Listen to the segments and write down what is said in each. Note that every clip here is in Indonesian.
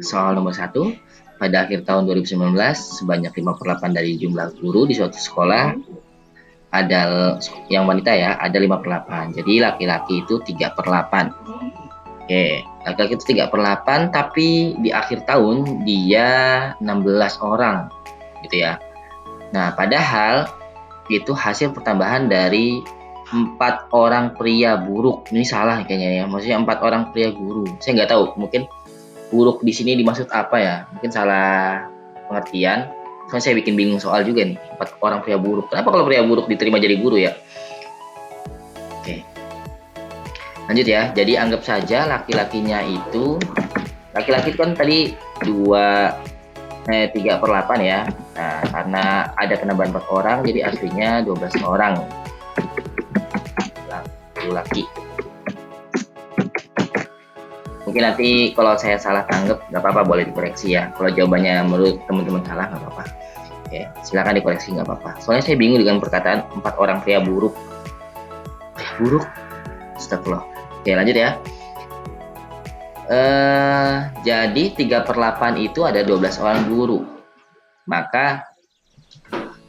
Soal nomor 1, pada akhir tahun 2019, sebanyak 5/8 dari jumlah guru di suatu sekolah ada yang wanita ya, ada 5/8. Jadi laki-laki itu 3/8. Oke, laki-laki itu 3/8, tapi di akhir tahun dia 16 orang, gitu ya. Nah, padahal itu hasil pertambahan dari 4 orang pria buruk. Ini salah kayaknya ya, maksudnya 4 orang pria guru. Saya nggak tahu, mungkin buruk di sini dimaksud apa ya? Mungkin salah pengertian. Soalnya saya bikin bingung soal juga nih, 4 orang pria buruk. Kenapa kalau pria buruk diterima jadi guru ya? Oke, lanjut ya. Jadi anggap saja laki-lakinya itu, laki-laki kan tadi 3/8 ya. Nah, karena ada penambahan 4 orang, jadi aslinya 12 orang laki-laki. Mungkin nanti kalau saya salah tanggap, nggak apa-apa, boleh dikoreksi ya. Kalau jawabannya menurut teman-teman salah, nggak apa-apa. Oke, silakan dikoreksi, nggak apa-apa. Soalnya saya bingung dengan perkataan 4 orang pria buruk. Pria buruk? Astagfirullah. Oke, lanjut ya. Jadi 3/8 itu ada 12 orang guru. Maka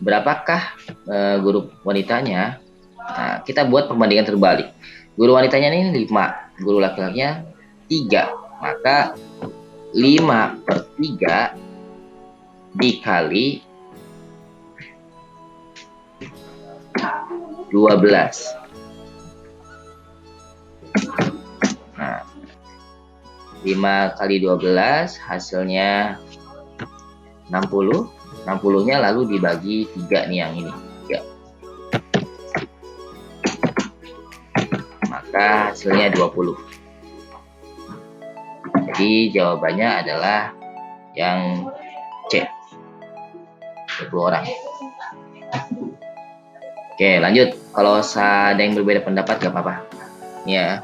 berapakah guru wanitanya? Nah, kita buat perbandingan terbalik. Guru wanitanya ini 5, guru laki-lakinya 3. Maka 5/3 dikali 12. Nah, 5 kali 12 hasilnya 60. 60-nya lalu dibagi 3 nih, yang ini 3. Maka hasilnya 20. Jadi jawabannya adalah yang C, 20 orang. Oke, lanjut. Kalau ada yang berbeda pendapat gak apa-apa ya.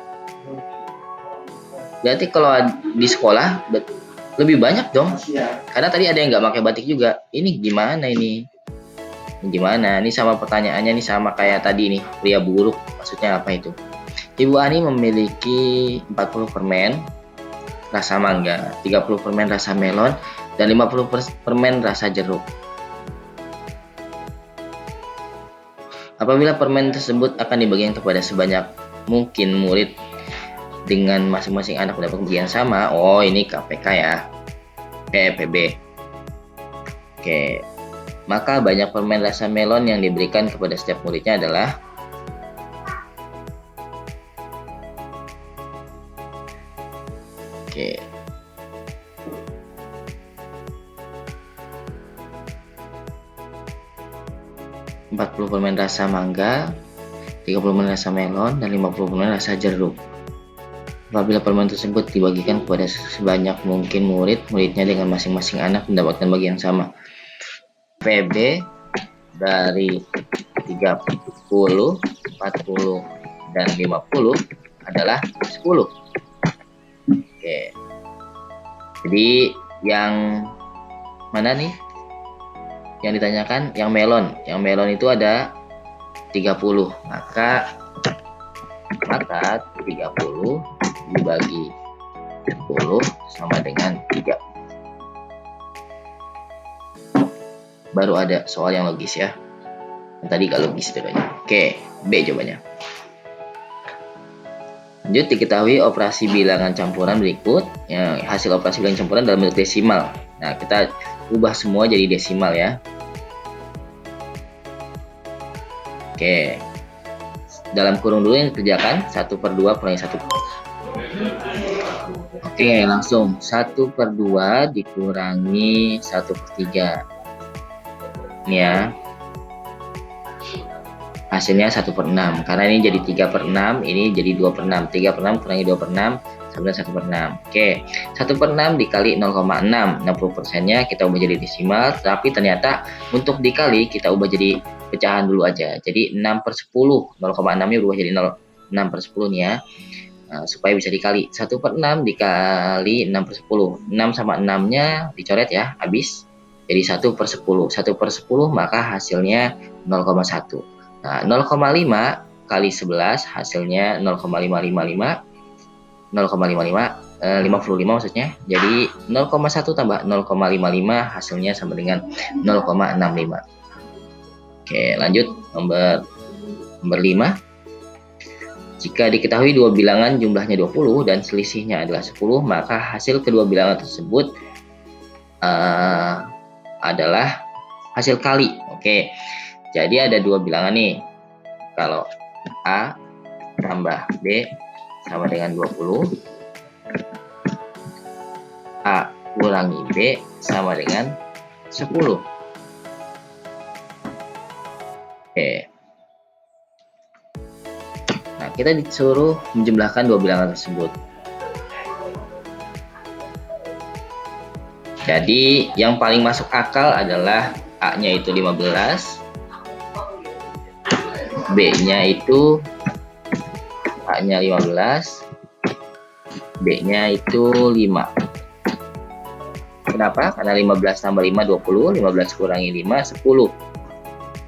Berarti kalau di sekolah lebih banyak dong, karena tadi ada yang nggak pakai batik juga. Ini gimana ini? Ini sama pertanyaannya nih, sama kayak tadi nih, pria buruk maksudnya apa itu? Ibu Ani memiliki 40 permen rasa mangga, 30 permen rasa melon, dan 50 permen rasa jeruk. Apabila permen tersebut akan dibagikan kepada sebanyak mungkin murid dengan masing-masing anak mendapat bagian sama. Oh, ini KPK ya. PB. Oke. Maka banyak permen rasa melon yang diberikan kepada setiap muridnya adalah Oke. Empat 40 permen rasa mangga, 30 permen rasa melon, dan 50 permen rasa jeruk. Apabila permen tersebut dibagikan kepada sebanyak mungkin muridnya dengan masing-masing anak mendapatkan bagian sama. PB dari 30, 40, dan 50 adalah 10. Oke. Jadi yang mana nih? Yang ditanyakan yang melon. Yang melon itu ada 30. Maka 30 dibagi 10 sama dengan 3. Baru ada soal yang logis ya. Yang tadi gak logis jawabannya. Oke, B jawabannya. Lanjut, diketahui operasi bilangan campuran berikut. Ya, hasil operasi bilangan campuran dalam bentuk desimal. Nah, kita ubah semua jadi desimal ya. Oke. Dalam kurung dulu yang dikerjakan 1/2 kurangi 1. Oke, langsung 1/2 dikurangi 1/3. Ini ya. Hasilnya 1/6. Karena ini jadi 3/6, ini jadi 2/6. 3/6 kurangi 2/6 sama dengan 1/6. Oke, 1/6 dikali 0,6. 60%-nya kita ubah jadi desimal, tapi ternyata untuk dikali kita ubah jadi pecahan dulu aja. Jadi 6/10. 0,6-nya berubah jadi 6/10 nih ya. Supaya bisa dikali. 1/6 dikali 6/10. 6 sama 6-nya dicoret ya, habis. Jadi 1/10. 1/10 maka hasilnya 0,1. Nah, 0,5 kali 11 hasilnya 0,555. 0,55 55 maksudnya. Jadi 0,1 tambah 0,55 hasilnya sama dengan 0,65. Oke, lanjut nomor 5. Jika diketahui dua bilangan jumlahnya 20 dan selisihnya adalah 10, maka hasil kedua bilangan tersebut adalah hasil kali. Oke, jadi ada dua bilangan nih. Kalau A tambah B sama dengan 20, A kurangi B sama dengan 10. Oke. Nah, kita disuruh menjumlahkan dua bilangan tersebut. Jadi, yang paling masuk akal adalah A-nya itu 15, B-nya itu A-nya 15, B-nya itu 5. Kenapa? Karena 15 tambah 5, 20, 15 kurangi 5, 10.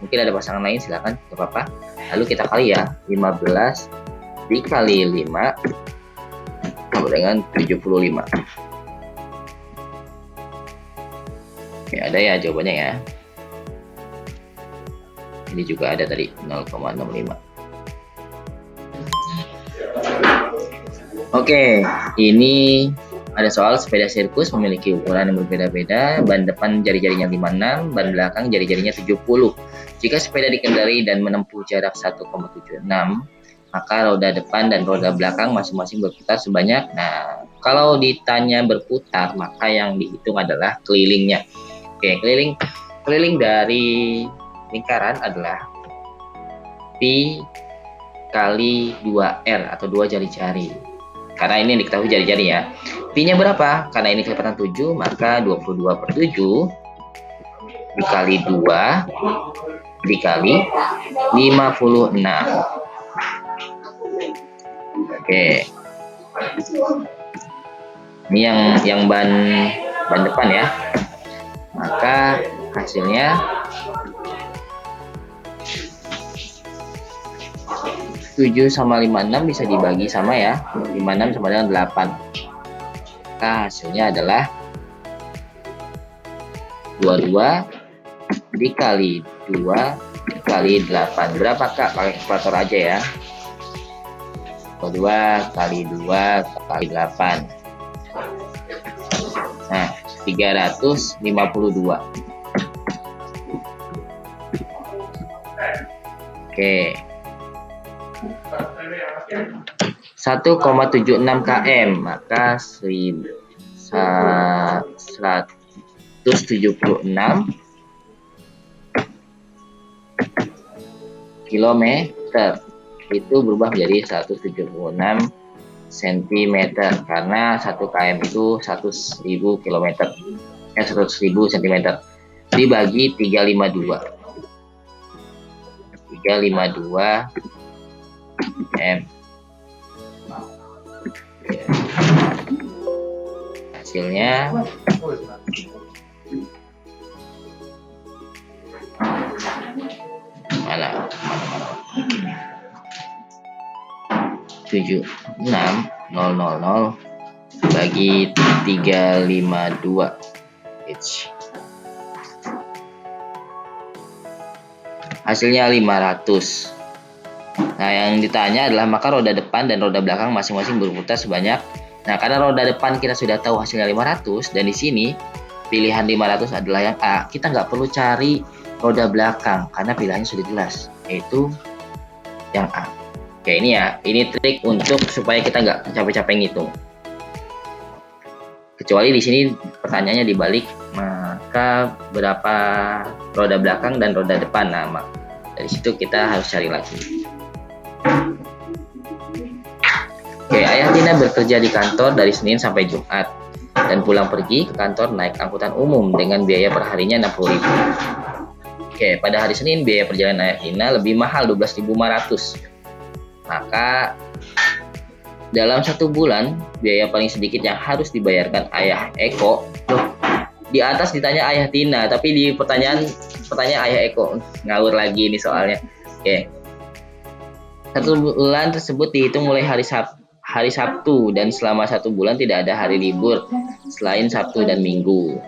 Mungkin ada pasangan lain, silakan, gak apa-apa. Lalu kita kali ya, 15 dikali 5 sama dengan 75. Oke, ada ya jawabannya ya. Ini juga ada tadi 0,65. Oke, ini ada soal sepeda sirkus memiliki ukuran yang berbeda-beda. Ban depan jari-jarinya 56, ban belakang jari-jarinya 70. Jika sepeda dikendarai dan menempuh jarak 1,76, maka roda depan dan roda belakang masing-masing berputar sebanyak. Nah, kalau ditanya berputar, maka yang dihitung adalah kelilingnya. Oke, keliling dari lingkaran adalah pi kali 2R atau 2 jari-jari. Karena ini diketahui jari-jari ya. Pi-nya berapa? Karena ini kelipatan 7, maka 22/7 dikali 2 dikali 56. Oke. Ini yang ban depan ya. Maka hasilnya 7 sama 56 bisa dibagi sama ya. 56 sama dengan 8. Maka hasilnya adalah 22 dikali 2 dikali 8. Berapa Kak? Pakai kalkulator aja ya. 22 kali 2 kali 8. Nah, 352. Oke. 1,76 km, maka 176 kilometer itu berubah menjadi 176 cm karena 1 km itu 100.000 km 100.000 cm dibagi 352 m. Hasilnya mana 76.000 bagi 352 H. Hasilnya 500. Nah, yang ditanya adalah maka roda depan dan roda belakang masing-masing berputar sebanyak. Nah, karena roda depan kita sudah tahu hasilnya 500 dan di sini pilihan 500 adalah yang A. Kita nggak perlu cari roda belakang karena pilihannya sudah jelas, yaitu yang A. Oke, ini ya, ini trik untuk supaya kita nggak capek-capek ngitung. Kecuali di sini pertanyaannya dibalik, maka berapa roda belakang dan roda depan. Nah, dari situ kita harus cari lagi. Oke, Ayah Tina bekerja di kantor dari Senin sampai Jumat dan pulang pergi ke kantor naik angkutan umum dengan biaya perharinya 60.000. Oke, pada hari Senin biaya perjalanan Ayah Tina lebih mahal 12.500. Maka dalam 1 bulan biaya paling sedikit yang harus dibayarkan Ayah Eko. Di atas ditanya Ayah Tina, tapi di pertanyaan Ayah Eko. Ngawur lagi ini soalnya. Oke. 1 bulan tersebut dihitung mulai hari Sabtu, dan selama 1 bulan tidak ada hari libur selain Sabtu dan Minggu.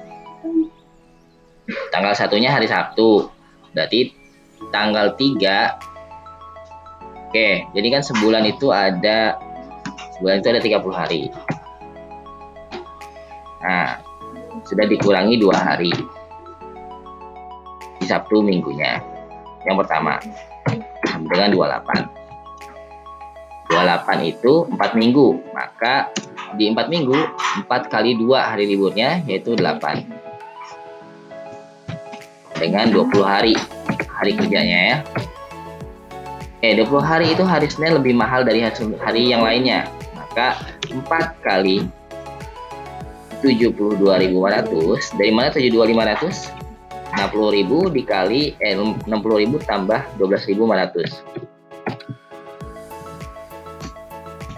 Tanggal 1-nya hari Sabtu, berarti tanggal 3. Oke, jadi kan sebulan itu ada 30 hari. Nah, sudah dikurangi 2 hari di Sabtu Minggunya. Yang pertama dengan 28. 28 itu 4 minggu, maka di 4 minggu 4 kali 2 hari liburnya yaitu 8 dengan 20 hari kerjanya ya. 20 hari itu hari Senin lebih mahal dari hari yang lainnya, maka 4 kali 72.500. Dari mana 72.500? 60.000 dikali 60.000 tambah 12.500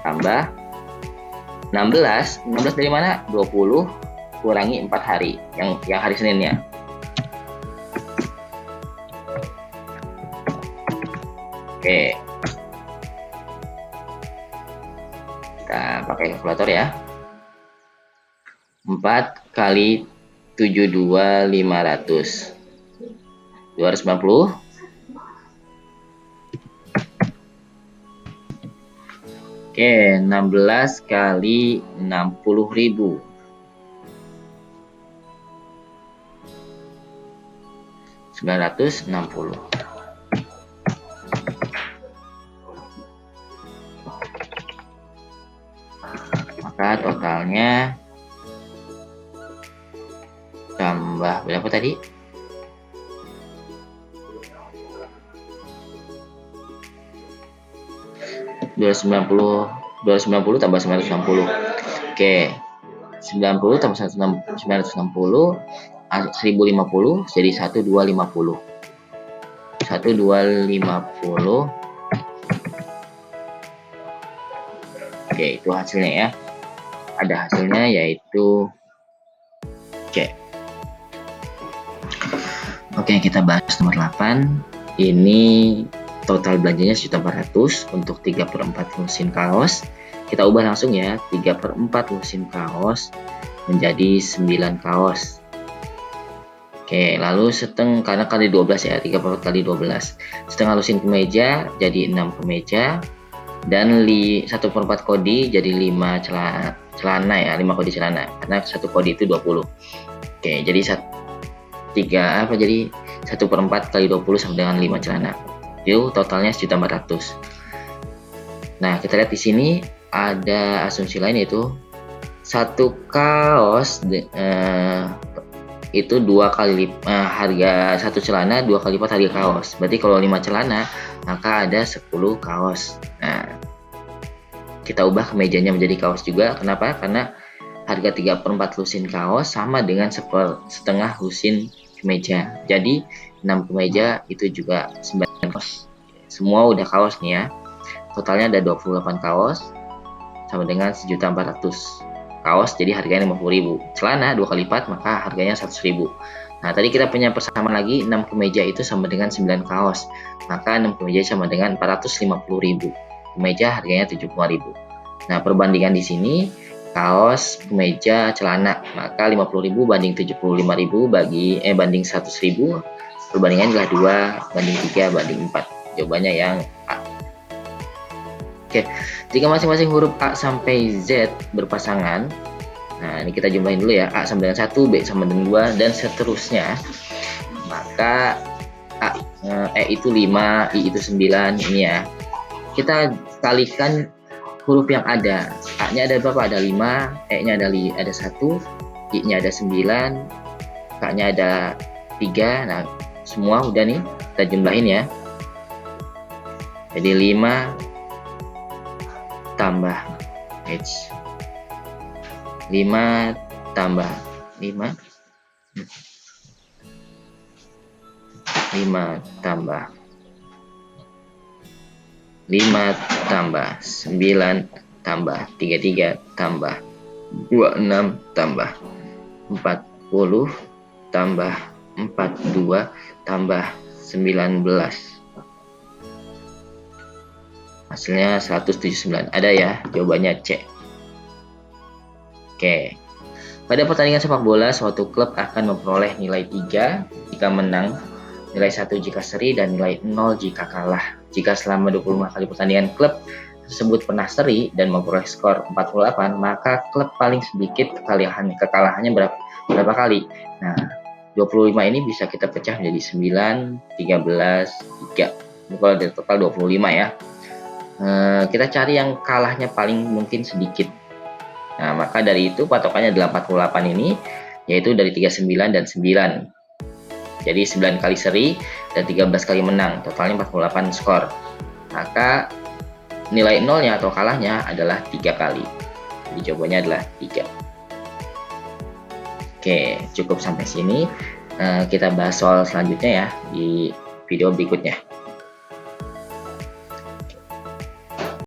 tambah 16 dari mana? 20 kurangi 4 hari yang hari Seninnya. Oke, kita pakai kalkulator ya. 4 kali 72.500 290. Oke, 16 kali 60.000 960. Maka totalnya tambah berapa tadi? 290 tambah 960. Oke, 90 tambah 960 1050 jadi 1250. 1250. Oke, itu hasilnya ya. Ada hasilnya yaitu C. Oke, kita bahas nomor 8. Ini total belanjanya 1.400.000 untuk 3/4 lusin kaos. Kita ubah langsung ya, 3/4 lusin kaos menjadi 9 kaos. Oke, lalu karena kali 12 ya, 3/4 kali 12. Setengah lusin kemeja jadi 6 kemeja, dan 1/4 kodi jadi 5 celana ya, 5 kodi celana, karena 1 kodi itu 20. Oke, jadi 1/4 kali 20 sama dengan 5 celana. Itu totalnya 1.400.000. Nah, kita lihat di sini ada asumsi lain, yaitu 1 kaos itu 2 kali harga 1 celana 2 kali lipat harga kaos. Berarti kalau 5 celana maka ada 10 kaos. Nah, kita ubah kemejanya menjadi kaos juga. Kenapa? Karena harga 3/4 lusin kaos sama dengan setengah lusin kemeja. Jadi 6 kemeja itu juga 9 kaos. Semua udah kaos nih ya. Totalnya ada 28 kaos sama dengan 1.400.000 kaos, jadi harganya 50.000. Celana 2 kali lipat maka harganya 100.000. Nah, tadi kita punya persamaan lagi, 6 kemeja itu sama dengan 9 kaos. Maka 6 kemeja sama dengan 450.000. Kemeja harganya 75.000. Nah, perbandingan di sini kaos, kemeja, celana, maka 50.000 banding 75.000 banding 100.000, perbandingan adalah 2 banding 3 banding 4. Jawabannya yang A. Oke, jika masing-masing huruf A sampai Z berpasangan, nah ini kita jumlahin dulu ya, A sama dengan 1, B sama dengan 2, dan seterusnya, maka E itu 5, I itu 9, ini ya. Kita kalikan huruf yang ada. A-nya ada berapa? Ada 5, E-nya ada 1, I-nya ada 9, K-nya ada 3. Nah, semua udah nih, kita jumlahin ya. Jadi 5 tambah H, 5 tambah 5, 5 tambah 5 tambah 9 tambah 33 tambah 26 tambah 40 tambah 42 tambah 19. Hasilnya 179. Ada ya, jawabannya C. Oke. Pada pertandingan sepak bola, suatu klub akan memperoleh nilai 3 jika menang, nilai 1 jika seri, dan nilai 0 jika kalah. Jika selama 25 kali pertandingan klub tersebut pernah seri dan memperoleh skor 48, maka klub paling sedikit kekalahannya berapa kali? Nah, 25 ini bisa kita pecah menjadi 9, 13, 3. Ini kalau dari total 25 ya. Kita cari yang kalahnya paling mungkin sedikit. Nah, maka dari itu patokannya adalah 48 ini, yaitu dari 39 dan 9. Jadi 9 kali seri dan 13 kali menang, totalnya 48 skor. Maka nilai nolnya atau kalahnya adalah 3 kali. Jadi jawabannya adalah 3. Oke, cukup sampai sini. Kita bahas soal selanjutnya ya di video berikutnya.